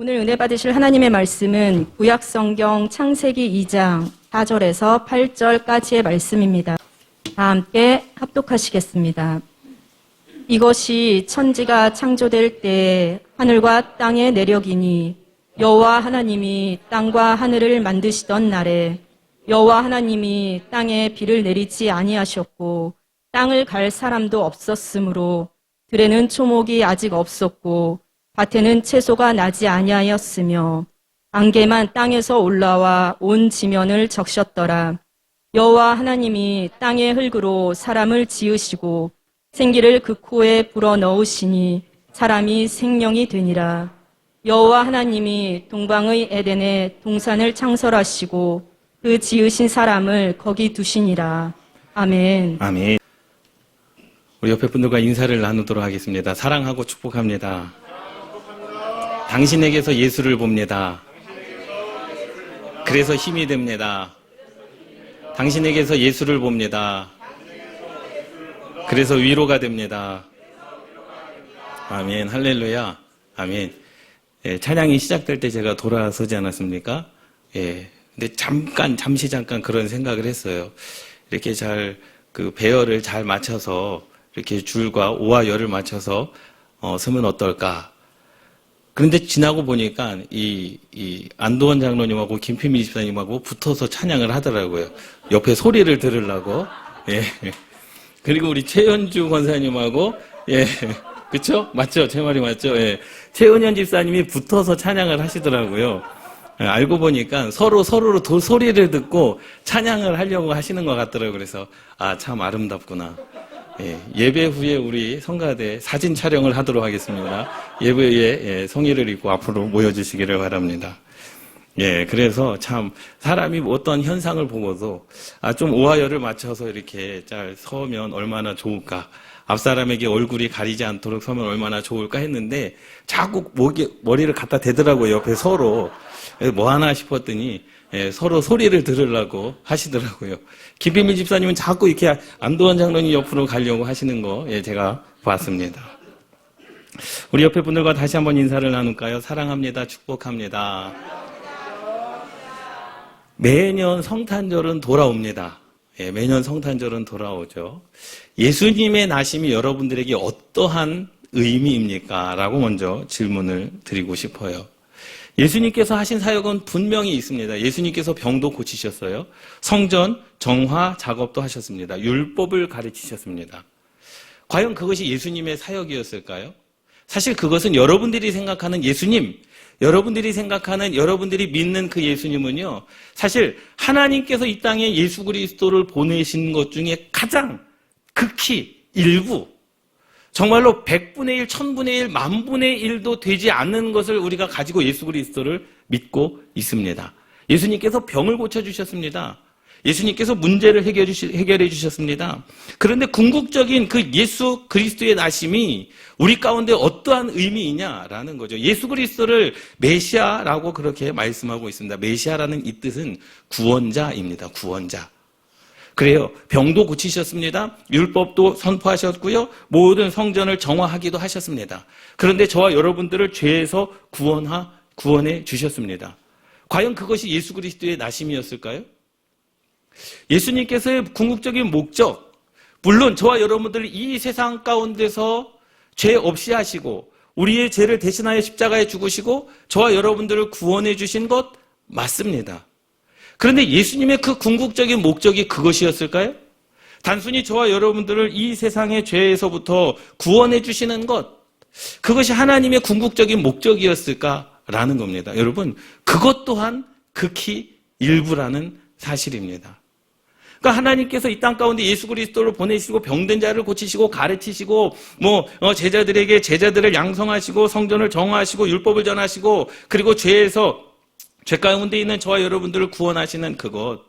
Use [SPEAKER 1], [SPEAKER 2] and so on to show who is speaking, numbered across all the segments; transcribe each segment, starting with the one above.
[SPEAKER 1] 오늘 은혜 받으실 하나님의 말씀은 구약성경 창세기 2장 4절에서 8절까지의 말씀입니다. 다 함께 합독하시겠습니다. 이것이 천지가 창조될 때 하늘과 땅의 내력이니 여호와 하나님이 땅과 하늘을 만드시던 날에 여호와 하나님이 땅에 비를 내리지 아니하셨고 땅을 갈 사람도 없었으므로 들에는 초목이 아직 없었고 밭에는 채소가 나지 아니하였으며 안개만 땅에서 올라와 온 지면을 적셨더라. 여호와 하나님이 땅의 흙으로 사람을 지으시고 생기를 그 코에 불어넣으시니 사람이 생명이 되니라. 여호와 하나님이 동방의 에덴에 동산을 창설하시고 그 지으신 사람을 거기 두시니라. 아멘.
[SPEAKER 2] 아멘. 우리 옆에 분들과 인사를 나누도록 하겠습니다. 사랑하고 축복합니다. 당신에게서 예수를 봅니다. 그래서 힘이 됩니다. 당신에게서 예수를 봅니다. 그래서 위로가 됩니다. 아멘. 할렐루야. 아멘. 예, 찬양이 시작될 때 제가 돌아서지 않았습니까? 예. 근데 잠시 그런 생각을 했어요. 이렇게 그 배열을 잘 맞춰서 이렇게 줄과 오와 열을 맞춰서 서면 어떨까? 그런데 지나고 보니까 이 안도원 장로님하고 김필미 집사님하고 붙어서 찬양을 하더라고요. 옆에 소리를 들으려고. 예. 그리고 우리 최현주 권사님하고, 예. 그쵸? 맞죠? 제 말이 맞죠? 예. 최은현 집사님이 붙어서 찬양을 하시더라고요. 예, 알고 보니까 서로로 소리를 듣고 찬양을 하려고 하시는 것 같더라고요. 그래서, 참 아름답구나. 예, 예배 후에 우리 성가대 사진 촬영을 하도록 하겠습니다. 예배에 성의를 입고 앞으로 모여주시기를 바랍니다. 예, 그래서 참 사람이 어떤 현상을 보고도 좀 오하열을 맞춰서 이렇게 잘 서면 얼마나 좋을까. 앞사람에게 얼굴이 가리지 않도록 서면 얼마나 좋을까 했는데 자꾸 머리를 갖다 대더라고요. 옆에 서로. 뭐 하나 싶었더니 서로 소리를 들으려고 하시더라고요. 김필미 집사님은 자꾸 이렇게 안도원 장로님 옆으로 가려고 하시는 거 제가 봤습니다. 우리 옆에 분들과 다시 한번 인사를 나눌까요? 사랑합니다. 축복합니다. 매년 성탄절은 돌아옵니다. 매년 성탄절은 돌아오죠. 예수님의 나심이 여러분들에게 어떠한 의미입니까? 라고 먼저 질문을 드리고 싶어요. 예수님께서 하신 사역은 분명히 있습니다. 예수님께서 병도 고치셨어요. 성전 정화 작업도 하셨습니다. 율법을 가르치셨습니다. 과연 그것이 예수님의 사역이었을까요? 사실 그것은 여러분들이 생각하는 예수님, 여러분들이 믿는 그 예수님은요, 사실 하나님께서 이 땅에 예수 그리스도를 보내신 것 중에 가장 극히 일부, 정말로 100분의 1, 1000분의 1, 만분의 1도 되지 않는 것을 우리가 가지고 예수 그리스도를 믿고 있습니다. 예수님께서 병을 고쳐주셨습니다. 예수님께서 문제를 해결해 주셨습니다. 그런데 궁극적인 그 예수 그리스도의 나심이 우리 가운데 어떠한 의미이냐라는 거죠. 예수 그리스도를 메시아라고 그렇게 말씀하고 있습니다. 메시아라는 이 뜻은 구원자입니다. 구원자. 그래요. 병도 고치셨습니다. 율법도 선포하셨고요. 모든 성전을 정화하기도 하셨습니다. 그런데 저와 여러분들을 죄에서 구원해 주셨습니다. 과연 그것이 예수 그리스도의 나심이었을까요? 예수님께서의 궁극적인 목적, 물론 저와 여러분들을 이 세상 가운데서 죄 없이 하시고 우리의 죄를 대신하여 십자가에 죽으시고 저와 여러분들을 구원해 주신 것 맞습니다. 그런데 예수님의 그 궁극적인 목적이 그것이었을까요? 단순히 저와 여러분들을 이 세상의 죄에서부터 구원해 주시는 것, 그것이 하나님의 궁극적인 목적이었을까라는 겁니다. 여러분, 그것 또한 극히 일부라는 사실입니다. 그러니까 하나님께서 이 땅 가운데 예수 그리스도를 보내시고 병든 자를 고치시고 가르치시고 제자들을 양성하시고 성전을 정화하시고 율법을 전하시고 그리고 죄 가운데 있는 저와 여러분들을 구원하시는 그것,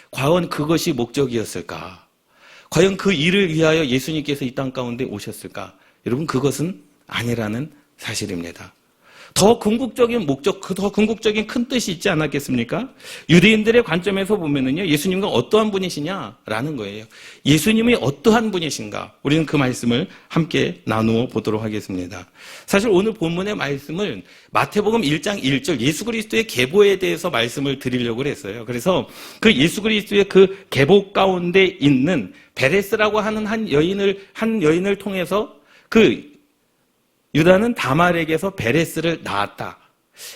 [SPEAKER 2] 과연 그것이 목적이었을까? 과연 그 일을 위하여 예수님께서 이 땅 가운데 오셨을까? 여러분, 그것은 아니라는 사실입니다. 더 궁극적인 목적, 더 궁극적인 큰 뜻이 있지 않았겠습니까? 유대인들의 관점에서 보면은요, 예수님과 어떠한 분이시냐라는 거예요. 예수님이 어떠한 분이신가? 우리는 그 말씀을 함께 나누어 보도록 하겠습니다. 사실 오늘 본문의 말씀을 마태복음 1장 1절 예수 그리스도의 계보에 대해서 말씀을 드리려고 했어요. 그래서 그 예수 그리스도의 그 계보 가운데 있는 베레스라고 하는 한 여인을 통해서 그 유다는 다말에게서 베레스를 낳았다.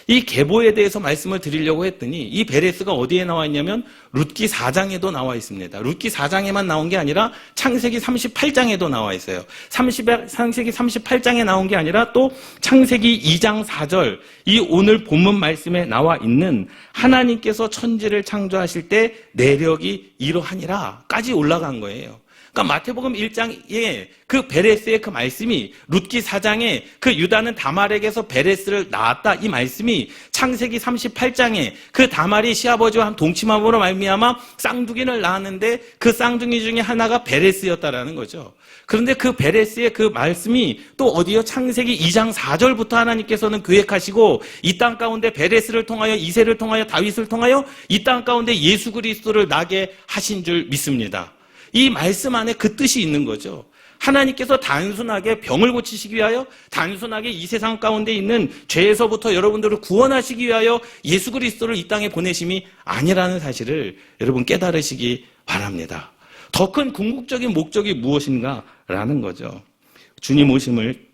[SPEAKER 2] 이 계보에 대해서 말씀을 드리려고 했더니 이 베레스가 어디에 나와 있냐면 룻기 4장에도 나와 있습니다. 룻기 4장에만 나온 게 아니라 창세기 38장에도 나와 있어요. 창세기 38장에 나온 게 아니라 또 창세기 2장 4절 이 오늘 본문 말씀에 나와 있는 하나님께서 천지를 창조하실 때 내력이 이러하니라까지 올라간 거예요. 그러니까 마태복음 1장에 그 베레스의 그 말씀이 룻기 4장에 그 유다는 다말에게서 베레스를 낳았다 이 말씀이 창세기 38장에 그 다말이 시아버지와 한 동침함으로 말미암아 쌍둥이를 낳았는데 그 쌍둥이 중에 하나가 베레스였다라는 거죠. 그런데 그 베레스의 그 말씀이 또 어디요? 창세기 2장 4절부터 하나님께서는 계획하시고 이 땅 가운데 베레스를 통하여 이새를 통하여 다윗을 통하여 이 땅 가운데 예수 그리스도를 나게 하신 줄 믿습니다. 이 말씀 안에 그 뜻이 있는 거죠. 하나님께서 단순하게 병을 고치시기 위하여 단순하게 이 세상 가운데 있는 죄에서부터 여러분들을 구원하시기 위하여 예수 그리스도를 이 땅에 보내심이 아니라는 사실을 여러분 깨달으시기 바랍니다. 더 큰 궁극적인 목적이 무엇인가라는 거죠. 주님 오심을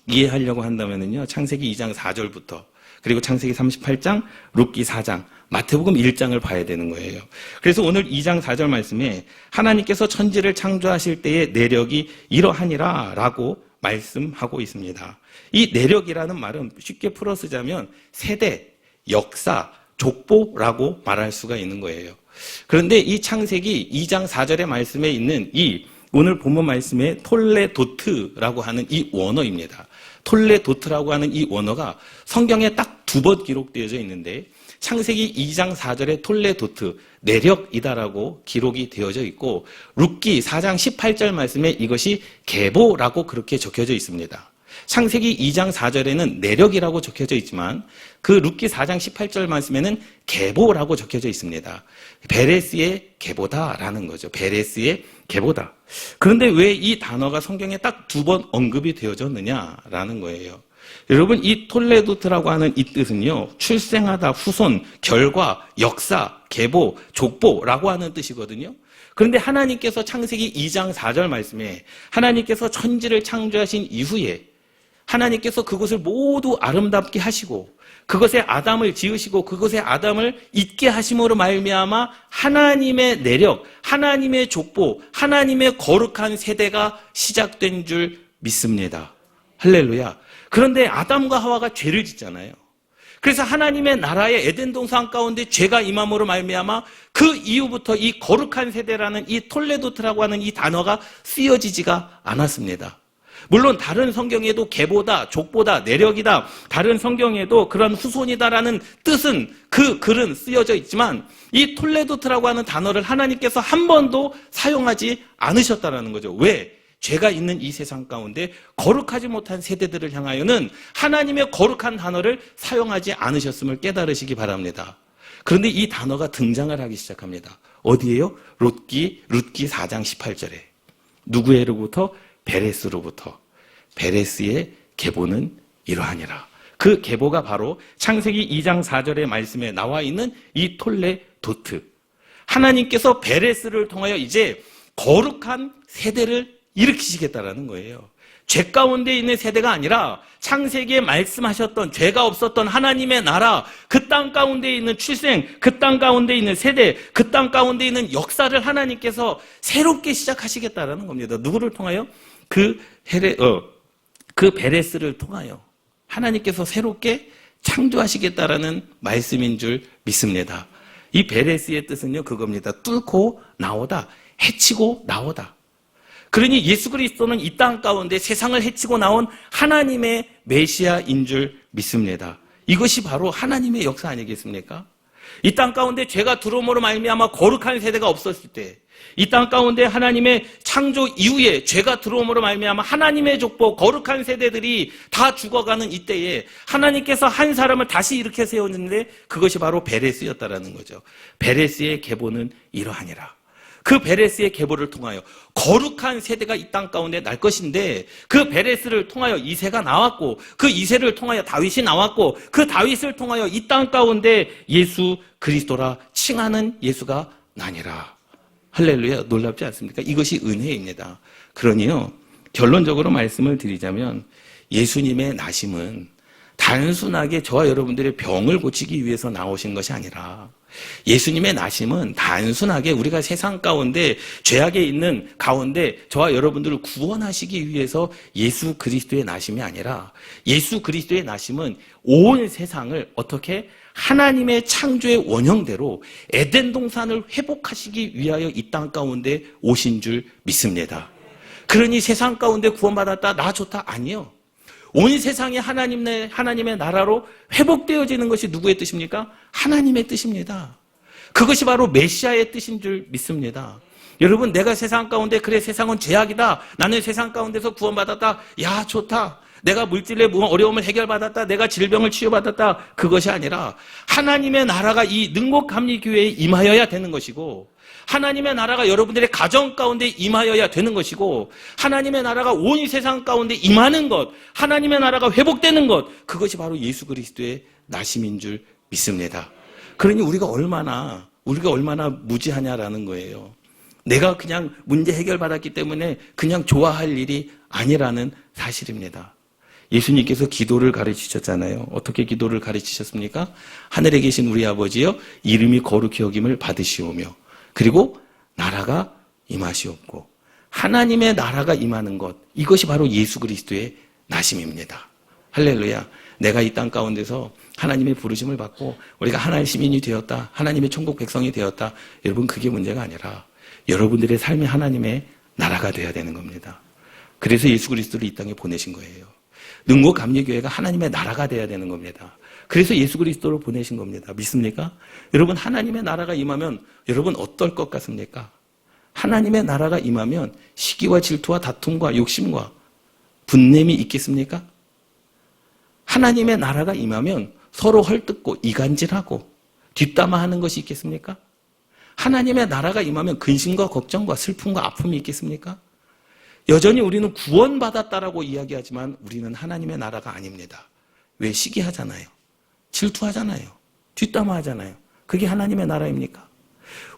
[SPEAKER 2] 이해하려고 한다면요, 창세기 2장 4절부터 그리고 창세기 38장, 룻기 4장, 마태복음 1장을 봐야 되는 거예요. 그래서 오늘 2장 4절 말씀에 하나님께서 천지를 창조하실 때의 내력이 이러하니라 라고 말씀하고 있습니다. 이 내력이라는 말은 쉽게 풀어 쓰자면 세대, 역사, 족보라고 말할 수가 있는 거예요. 그런데 이 창세기 2장 4절의 말씀에 있는 이 오늘 본문 말씀에 톨레도트라고 하는 이 원어입니다. 톨레도트라고 하는 이 원어가 성경에 딱 2번 기록되어져 있는데 창세기 2장 4절에 톨레도트, 내력이다라고 기록이 되어져 있고 룻기 4장 18절 말씀에 이것이 계보라고 그렇게 적혀져 있습니다. 창세기 2장 4절에는 내력이라고 적혀져 있지만 그 룻기 4장 18절 말씀에는 계보라고 적혀져 있습니다. 베레스의 계보다라는 거죠. 베레스의 계보다. 그런데 왜 이 단어가 성경에 딱 2번 언급이 되어졌느냐라는 거예요. 여러분 이 톨레도트라고 하는 이 뜻은요, 출생하다, 후손, 결과, 역사, 계보, 족보라고 하는 뜻이거든요. 그런데 하나님께서 창세기 2장 4절 말씀에 하나님께서 천지를 창조하신 이후에 하나님께서 그것을 모두 아름답게 하시고 그것에 아담을 지으시고 그것에 아담을 있게 하심으로 말미암아 하나님의 내력, 하나님의 족보, 하나님의 거룩한 세대가 시작된 줄 믿습니다. 할렐루야. 그런데 아담과 하와가 죄를 짓잖아요. 그래서 하나님의 나라의 에덴 동산 가운데 죄가 임함으로 말미암아 그 이후부터 이 거룩한 세대라는 이 톨레도트라고 하는 이 단어가 쓰여지지가 않았습니다. 물론 다른 성경에도 계보다, 족보다, 내력이다, 다른 성경에도 그런 후손이다라는 뜻은 그 글은 쓰여져 있지만 이 톨레도트라고 하는 단어를 하나님께서 한 번도 사용하지 않으셨다는 거죠. 왜? 죄가 있는 이 세상 가운데 거룩하지 못한 세대들을 향하여는 하나님의 거룩한 단어를 사용하지 않으셨음을 깨달으시기 바랍니다. 그런데 이 단어가 등장을 하기 시작합니다. 어디에요? 룻기 4장 18절에. 누구에로부터? 베레스로부터. 베레스의 계보는 이러하니라. 그 계보가 바로 창세기 2장 4절의 말씀에 나와 있는 이 톨레도트. 하나님께서 베레스를 통하여 이제 거룩한 세대를 일으키시겠다라는 거예요. 죄 가운데 있는 세대가 아니라 창세기에 말씀하셨던 죄가 없었던 하나님의 나라, 그 땅 가운데 있는 출생, 그 땅 가운데 있는 세대, 그 땅 가운데 있는 역사를 하나님께서 새롭게 시작하시겠다라는 겁니다. 누구를 통하여? 그 베레스를 통하여 하나님께서 새롭게 창조하시겠다라는 말씀인 줄 믿습니다. 이 베레스의 뜻은요, 그겁니다. 뚫고 나오다, 해치고 나오다. 그러니 예수 그리스도는 이 땅 가운데 세상을 해치고 나온 하나님의 메시아인 줄 믿습니다. 이것이 바로 하나님의 역사 아니겠습니까? 이 땅 가운데 죄가 들어옴으로 말미암아 거룩한 세대가 없었을 때, 이 땅 가운데 하나님의 창조 이후에 죄가 들어옴으로 말미암아 하나님의 족보 거룩한 세대들이 다 죽어가는 이때에 하나님께서 한 사람을 다시 일으켜 세웠는데 그것이 바로 베레스였다라는 거죠. 베레스의 계보는 이러하니라. 그 베레스의 계보를 통하여 거룩한 세대가 이 땅 가운데 날 것인데 그 베레스를 통하여 이새가 나왔고 그 이새를 통하여 다윗이 나왔고 그 다윗을 통하여 이 땅 가운데 예수 그리스도라 칭하는 예수가 나니라. 할렐루야. 놀랍지 않습니까? 이것이 은혜입니다. 그러니요, 결론적으로 말씀을 드리자면 예수님의 나심은 단순하게 저와 여러분들의 병을 고치기 위해서 나오신 것이 아니라 예수님의 나심은 단순하게 우리가 세상 가운데 죄악에 있는 가운데 저와 여러분들을 구원하시기 위해서 예수 그리스도의 나심이 아니라 예수 그리스도의 나심은 온 세상을 어떻게 하나님의 창조의 원형대로 에덴 동산을 회복하시기 위하여 이 땅 가운데 오신 줄 믿습니다. 그러니 세상 가운데 구원받았다, 나 좋다, 아니요. 온 세상이 하나님의 나라로 회복되어지는 것이 누구의 뜻입니까? 하나님의 뜻입니다. 그것이 바로 메시아의 뜻인 줄 믿습니다. 여러분, 내가 세상 가운데 그래 세상은 죄악이다, 나는 세상 가운데서 구원받았다, 야 좋다, 내가 물질의 어려움을 해결받았다, 내가 질병을 치유받았다, 그것이 아니라 하나님의 나라가 이 능곡감리교회에 임하여야 되는 것이고 하나님의 나라가 여러분들의 가정 가운데 임하여야 되는 것이고 하나님의 나라가 온 세상 가운데 임하는 것, 하나님의 나라가 회복되는 것, 그것이 바로 예수 그리스도의 나심인 줄 믿습니다. 그러니 우리가 얼마나 무지하냐라는 거예요. 내가 그냥 문제 해결받았기 때문에 그냥 좋아할 일이 아니라는 사실입니다. 예수님께서 기도를 가르치셨잖아요. 어떻게 기도를 가르치셨습니까? 하늘에 계신 우리 아버지여, 이름이 거룩히 여김을 받으시오며, 그리고 나라가 임하시옵고, 하나님의 나라가 임하는 것, 이것이 바로 예수 그리스도의 나심입니다. 할렐루야. 내가 이 땅 가운데서 하나님의 부르심을 받고 우리가 하나님의 시민이 되었다, 하나님의 천국 백성이 되었다, 여러분 그게 문제가 아니라 여러분들의 삶이 하나님의 나라가 되어야 되는 겁니다. 그래서 예수 그리스도를 이 땅에 보내신 거예요. 능곡감리교회가 하나님의 나라가 되어야 되는 겁니다. 그래서 예수 그리스도를 보내신 겁니다. 믿습니까? 여러분, 하나님의 나라가 임하면 여러분 어떨 것 같습니까? 하나님의 나라가 임하면 시기와 질투와 다툼과 욕심과 분냄이 있겠습니까? 하나님의 나라가 임하면 서로 헐뜯고 이간질하고 뒷담화하는 것이 있겠습니까? 하나님의 나라가 임하면 근심과 걱정과 슬픔과 아픔이 있겠습니까? 여전히 우리는 구원받았다라고 이야기하지만 우리는 하나님의 나라가 아닙니다. 왜? 시기하잖아요. 질투하잖아요. 뒷담화하잖아요. 그게 하나님의 나라입니까?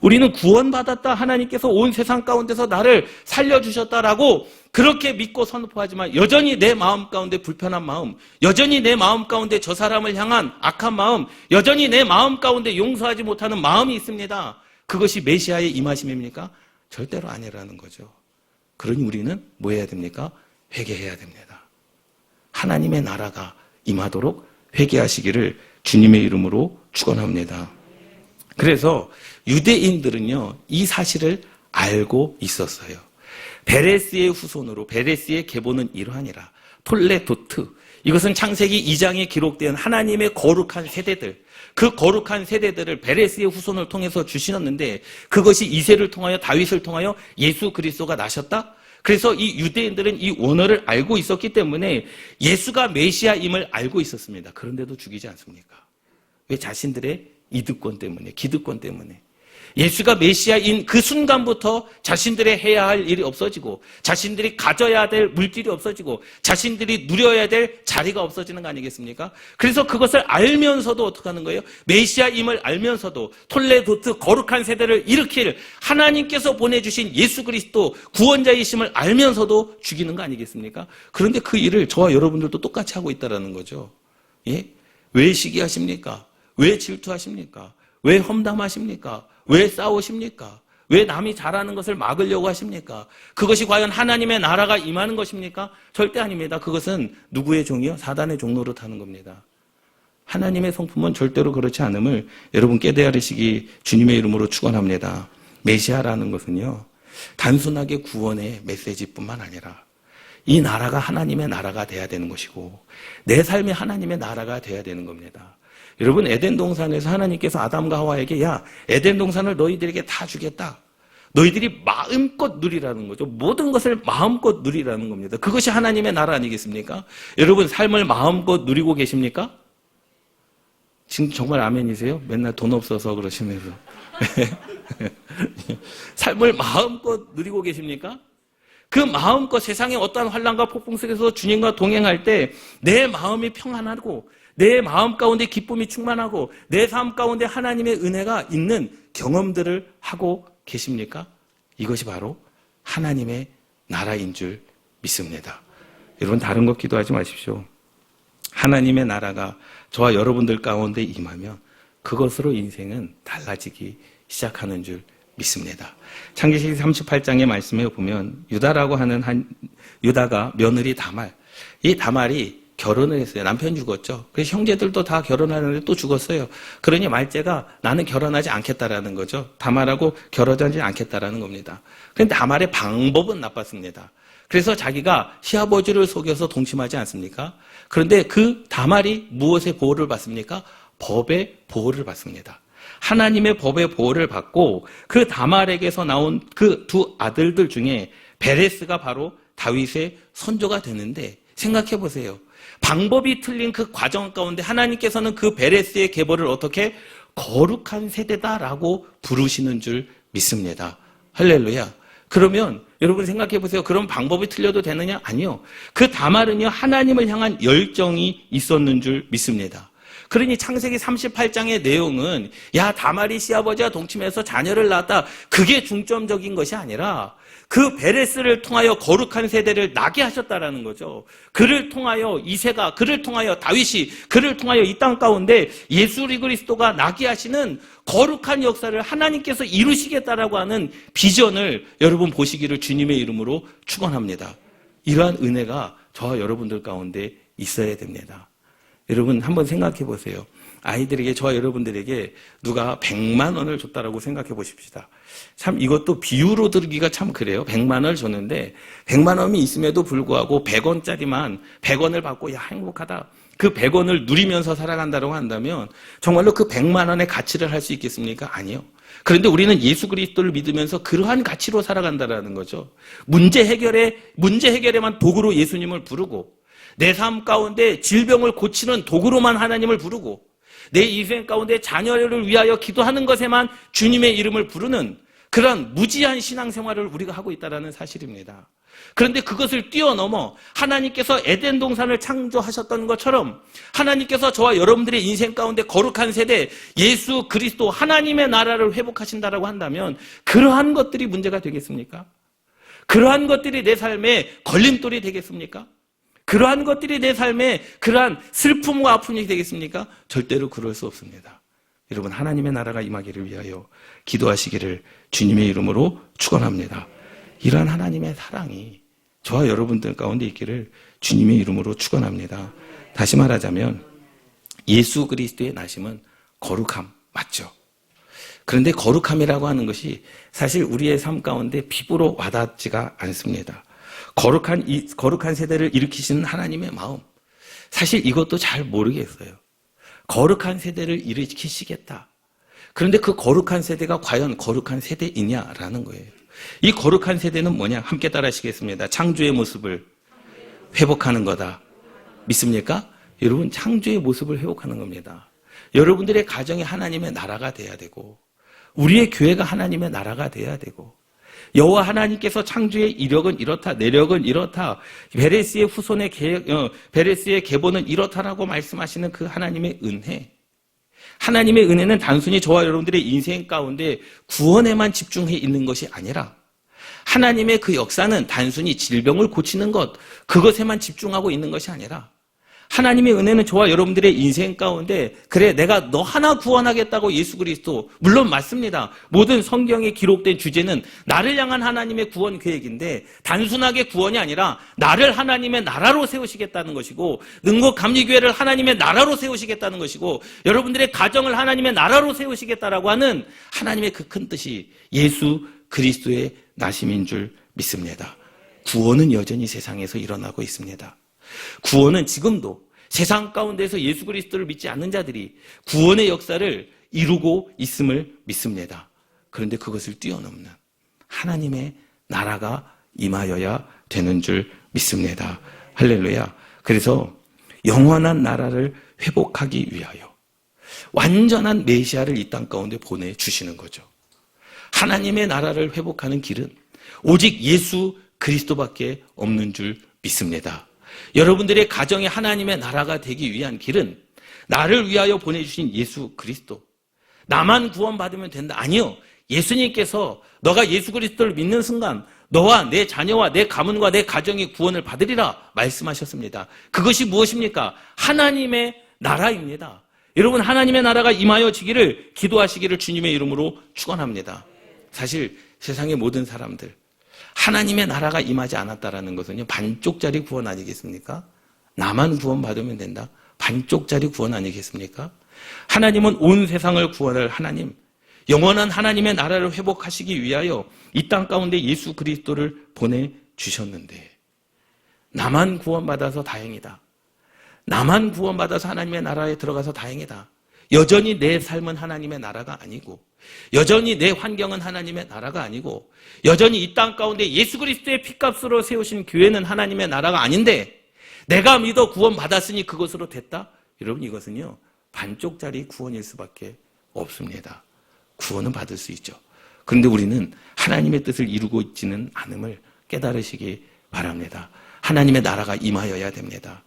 [SPEAKER 2] 우리는 구원받았다, 하나님께서 온 세상 가운데서 나를 살려주셨다라고 그렇게 믿고 선포하지만 여전히 내 마음 가운데 불편한 마음, 여전히 내 마음 가운데 저 사람을 향한 악한 마음, 여전히 내 마음 가운데 용서하지 못하는 마음이 있습니다. 그것이 메시아의 임하심입니까? 절대로 아니라는 거죠. 그러니 우리는 뭐 해야 됩니까? 회개해야 됩니다. 하나님의 나라가 임하도록 회개하시기를 주님의 이름으로 축원합니다. 그래서 유대인들은요, 이 사실을 알고 있었어요. 베레스의 후손으로, 베레스의 계보는 이러하니라. 톨레도트, 이것은 창세기 2장에 기록된 하나님의 거룩한 세대들, 그 거룩한 세대들을 베레스의 후손을 통해서 주시었는데 그것이 이새를 통하여, 다윗을 통하여 예수 그리스도가 나셨다? 그래서 이 유대인들은 이 원어를 알고 있었기 때문에 예수가 메시아임을 알고 있었습니다. 그런데도 죽이지 않습니까? 왜? 자신들의 이득권 때문에, 기득권 때문에. 예수가 메시아인 그 순간부터 자신들의 해야 할 일이 없어지고 자신들이 가져야 될 물질이 없어지고 자신들이 누려야 될 자리가 없어지는 거 아니겠습니까? 그래서 그것을 알면서도 어떻게 하는 거예요? 메시아임을 알면서도 톨레도트 거룩한 세대를 일으킬 하나님께서 보내주신 예수 그리스도 구원자이심을 알면서도 죽이는 거 아니겠습니까? 그런데 그 일을 저와 여러분들도 똑같이 하고 있다는 거죠. 예? 왜 시기하십니까? 왜 질투하십니까? 왜 험담하십니까? 왜 싸우십니까? 왜 남이 잘하는 것을 막으려고 하십니까? 그것이 과연 하나님의 나라가 임하는 것입니까? 절대 아닙니다. 그것은 누구의 종이요? 사단의 종로로 타는 겁니다. 하나님의 성품은 절대로 그렇지 않음을 여러분 깨달으시기 주님의 이름으로 축원합니다. 메시아라는 것은요, 단순하게 구원의 메시지뿐만 아니라 이 나라가 하나님의 나라가 돼야 되는 것이고 내 삶이 하나님의 나라가 돼야 되는 겁니다. 여러분, 에덴 동산에서 하나님께서 아담과 하와에게 야, 에덴 동산을 너희들에게 다 주겠다. 너희들이 마음껏 누리라는 거죠. 모든 것을 마음껏 누리라는 겁니다. 그것이 하나님의 나라 아니겠습니까? 여러분 삶을 마음껏 누리고 계십니까? 지금 정말 아멘이세요? 맨날 돈 없어서 그러시면서. 삶을 마음껏 누리고 계십니까? 그 마음껏 세상의 어떠한 환난과 폭풍 속에서 주님과 동행할 때 내 마음이 평안하고 내 마음 가운데 기쁨이 충만하고 내 삶 가운데 하나님의 은혜가 있는 경험들을 하고 계십니까? 이것이 바로 하나님의 나라인 줄 믿습니다. 여러분 다른 것 기도하지 마십시오. 하나님의 나라가 저와 여러분들 가운데 임하면 그것으로 인생은 달라지기 시작하는 줄 믿습니다. 창세기 38장의 말씀에 보면 유다라고 하는 유다가 며느리 다말, 이 다말이 결혼을 했어요. 남편 죽었죠. 그래서 형제들도 다 결혼하는데 또 죽었어요. 그러니 말째가 나는 결혼하지 않겠다라는 거죠. 다말하고 결혼하지 않겠다라는 겁니다. 그런데 다말의 방법은 나빴습니다. 그래서 자기가 시아버지를 속여서 동침하지 않습니까? 그런데 그 다말이 무엇의 보호를 받습니까? 법의 보호를 받습니다. 하나님의 법의 보호를 받고 그 다말에게서 나온 그 두 아들들 중에 베레스가 바로 다윗의 선조가 되는데 생각해 보세요. 방법이 틀린 그 과정 가운데 하나님께서는 그 베레스의 계보를 어떻게 거룩한 세대다라고 부르시는 줄 믿습니다. 할렐루야. 그러면 여러분 생각해 보세요. 그런 방법이 틀려도 되느냐? 아니요. 그 다말은요 하나님을 향한 열정이 있었는 줄 믿습니다. 그러니 창세기 38장의 내용은 야 다말이 시아버지와 동침해서 자녀를 낳았다. 그게 중점적인 것이 아니라 그 베레스를 통하여 거룩한 세대를 나게 하셨다라는 거죠. 그를 통하여 이새가, 그를 통하여 다윗이, 그를 통하여 이 땅 가운데 예수 그리스도가 나게 하시는 거룩한 역사를 하나님께서 이루시겠다라고 하는 비전을 여러분 보시기를 주님의 이름으로 축원합니다. 이러한 은혜가 저와 여러분들 가운데 있어야 됩니다. 여러분 한번 생각해 보세요. 아이들에게, 저와 여러분들에게 누가 100만 원을 줬다라고 생각해 보십시다. 참 이것도 비유로 들기가 참 그래요. 100만 원을 줬는데 100만 원이 있음에도 불구하고 100원짜리만 100원을 받고 야 행복하다. 그 100원을 누리면서 살아간다고 한다면 정말로 그 100만 원의 가치를 할 수 있겠습니까? 아니요. 그런데 우리는 예수 그리스도를 믿으면서 그러한 가치로 살아간다라는 거죠. 문제 해결에만 도구로 예수님을 부르고 내 삶 가운데 질병을 고치는 도구로만 하나님을 부르고 내 인생 가운데 자녀를 위하여 기도하는 것에만 주님의 이름을 부르는 그런 무지한 신앙생활을 우리가 하고 있다는 사실입니다. 그런데 그것을 뛰어넘어 하나님께서 에덴 동산을 창조하셨던 것처럼 하나님께서 저와 여러분들의 인생 가운데 거룩한 세대 예수 그리스도 하나님의 나라를 회복하신다라고 한다면 그러한 것들이 문제가 되겠습니까? 그러한 것들이 내 삶에 걸림돌이 되겠습니까? 그러한 것들이 내 삶에 그러한 슬픔과 아픔이 되겠습니까? 절대로 그럴 수 없습니다. 여러분 하나님의 나라가 임하기를 위하여 기도하시기를 주님의 이름으로 축원합니다. 이러한 하나님의 사랑이 저와 여러분들 가운데 있기를 주님의 이름으로 축원합니다. 다시 말하자면 예수 그리스도의 나심은 거룩함 맞죠? 그런데 거룩함이라고 하는 것이 사실 우리의 삶 가운데 피부로 와닿지가 않습니다. 거룩한 세대를 일으키시는 하나님의 마음. 사실 이것도 잘 모르겠어요. 거룩한 세대를 일으키시겠다. 그런데 그 거룩한 세대가 과연 거룩한 세대이냐라는 거예요. 이 거룩한 세대는 뭐냐? 함께 따라하시겠습니다. 창조의 모습을 회복하는 거다. 믿습니까? 여러분 창조의 모습을 회복하는 겁니다. 여러분들의 가정이 하나님의 나라가 돼야 되고 우리의 교회가 하나님의 나라가 돼야 되고 여호와 하나님께서 창조의 이력은 이렇다, 내력은 이렇다, 베레스의 후손의 베레스의 계보는 이렇다라고 말씀하시는 그 하나님의 은혜. 하나님의 은혜는 단순히 저와 여러분들의 인생 가운데 구원에만 집중해 있는 것이 아니라 하나님의 그 역사는 단순히 질병을 고치는 것, 그것에만 집중하고 있는 것이 아니라 하나님의 은혜는 저와 여러분들의 인생 가운데 그래 내가 너 하나 구원하겠다고 예수 그리스도 물론 맞습니다. 모든 성경에 기록된 주제는 나를 향한 하나님의 구원 계획인데 단순하게 구원이 아니라 나를 하나님의 나라로 세우시겠다는 것이고 능곡감리교회를 하나님의 나라로 세우시겠다는 것이고 여러분들의 가정을 하나님의 나라로 세우시겠다라고 하는 하나님의 그 큰 뜻이 예수 그리스도의 나심인 줄 믿습니다. 구원은 여전히 세상에서 일어나고 있습니다. 구원은 지금도 세상 가운데서 예수 그리스도를 믿지 않는 자들이 구원의 역사를 이루고 있음을 믿습니다. 그런데 그것을 뛰어넘는 하나님의 나라가 임하여야 되는 줄 믿습니다. 할렐루야. 그래서 영원한 나라를 회복하기 위하여 완전한 메시아를 이 땅 가운데 보내주시는 거죠. 하나님의 나라를 회복하는 길은 오직 예수 그리스도밖에 없는 줄 믿습니다. 여러분들의 가정에 하나님의 나라가 되기 위한 길은 나를 위하여 보내주신 예수 그리스도. 나만 구원받으면 된다. 아니요. 예수님께서 너가 예수 그리스도를 믿는 순간 너와 내 자녀와 내 가문과 내 가정이 구원을 받으리라 말씀하셨습니다. 그것이 무엇입니까? 하나님의 나라입니다. 여러분, 하나님의 나라가 임하여지기를 기도하시기를 주님의 이름으로 축원합니다. 사실 세상의 모든 사람들 하나님의 나라가 임하지 않았다라는 것은요, 반쪽짜리 구원 아니겠습니까? 나만 구원받으면 된다. 반쪽짜리 구원 아니겠습니까? 하나님은 온 세상을 구원할 하나님, 영원한 하나님의 나라를 회복하시기 위하여 이 땅 가운데 예수 그리스도를 보내주셨는데, 나만 구원받아서 다행이다. 나만 구원받아서 하나님의 나라에 들어가서 다행이다. 여전히 내 삶은 하나님의 나라가 아니고, 여전히 내 환경은 하나님의 나라가 아니고, 여전히 이 땅 가운데 예수 그리스도의 피값으로 세우신 교회는 하나님의 나라가 아닌데, 내가 믿어 구원받았으니 그것으로 됐다? 여러분, 이것은요, 반쪽짜리 구원일 수밖에 없습니다. 구원은 받을 수 있죠. 그런데 우리는 하나님의 뜻을 이루고 있지는 않음을 깨달으시기 바랍니다. 하나님의 나라가 임하여야 됩니다.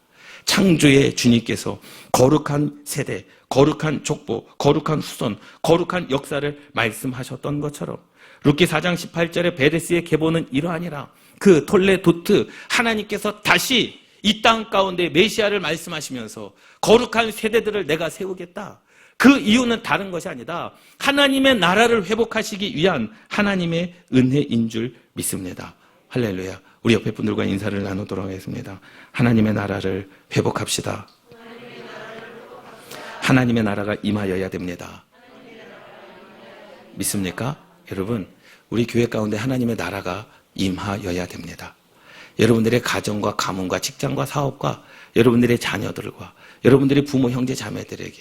[SPEAKER 2] 창조의 주님께서 거룩한 세대, 거룩한 족보, 거룩한 후손, 거룩한 역사를 말씀하셨던 것처럼 룻기 4장 18절에 베레스의 계보는 이러하니라. 그 톨레도트 하나님께서 다시 이 땅 가운데 메시아를 말씀하시면서 거룩한 세대들을 내가 세우겠다. 그 이유는 다른 것이 아니다. 하나님의 나라를 회복하시기 위한 하나님의 은혜인 줄 믿습니다. 할렐루야. 우리 옆에 분들과 인사를 나누도록 하겠습니다. 하나님의 나라를 회복합시다. 하나님의 나라가 임하여야 됩니다. 믿습니까? 여러분, 우리 교회 가운데 하나님의 나라가 임하여야 됩니다. 여러분들의 가정과 가문과 직장과 사업과 여러분들의 자녀들과 여러분들의 부모, 형제, 자매들에게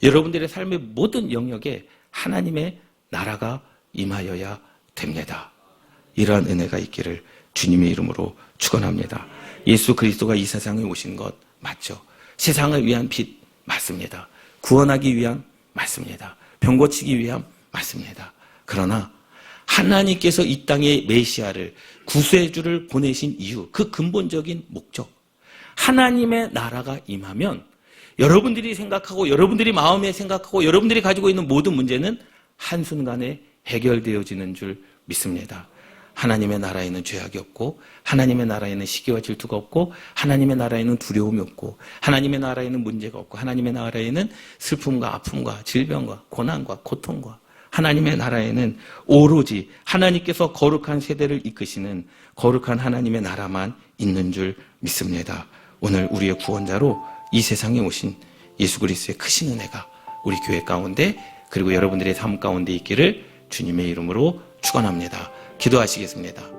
[SPEAKER 2] 여러분들의 삶의 모든 영역에 하나님의 나라가 임하여야 됩니다. 이러한 은혜가 있기를 주님의 이름으로 축원합니다. 예수 그리스도가 이 세상에 오신 것 맞죠? 세상을 위한 빛 맞습니다. 구원하기 위한 맞습니다. 병 고치기 위한 맞습니다. 그러나 하나님께서 이 땅에 메시아를 구세주를 보내신 이유, 그 근본적인 목적, 하나님의 나라가 임하면 여러분들이 생각하고 여러분들이 마음에 생각하고 여러분들이 가지고 있는 모든 문제는 한순간에 해결되어지는 줄 믿습니다. 하나님의 나라에는 죄악이 없고 하나님의 나라에는 시기와 질투가 없고 하나님의 나라에는 두려움이 없고 하나님의 나라에는 문제가 없고 하나님의 나라에는 슬픔과 아픔과 질병과 고난과 고통과 하나님의 나라에는 오로지 하나님께서 거룩한 세대를 이끄시는 거룩한 하나님의 나라만 있는 줄 믿습니다. 오늘 우리의 구원자로 이 세상에 오신 예수 그리스도의 크신 은혜가 우리 교회 가운데 그리고 여러분들의 삶 가운데 있기를 주님의 이름으로 축원합니다. 기도하시겠습니다.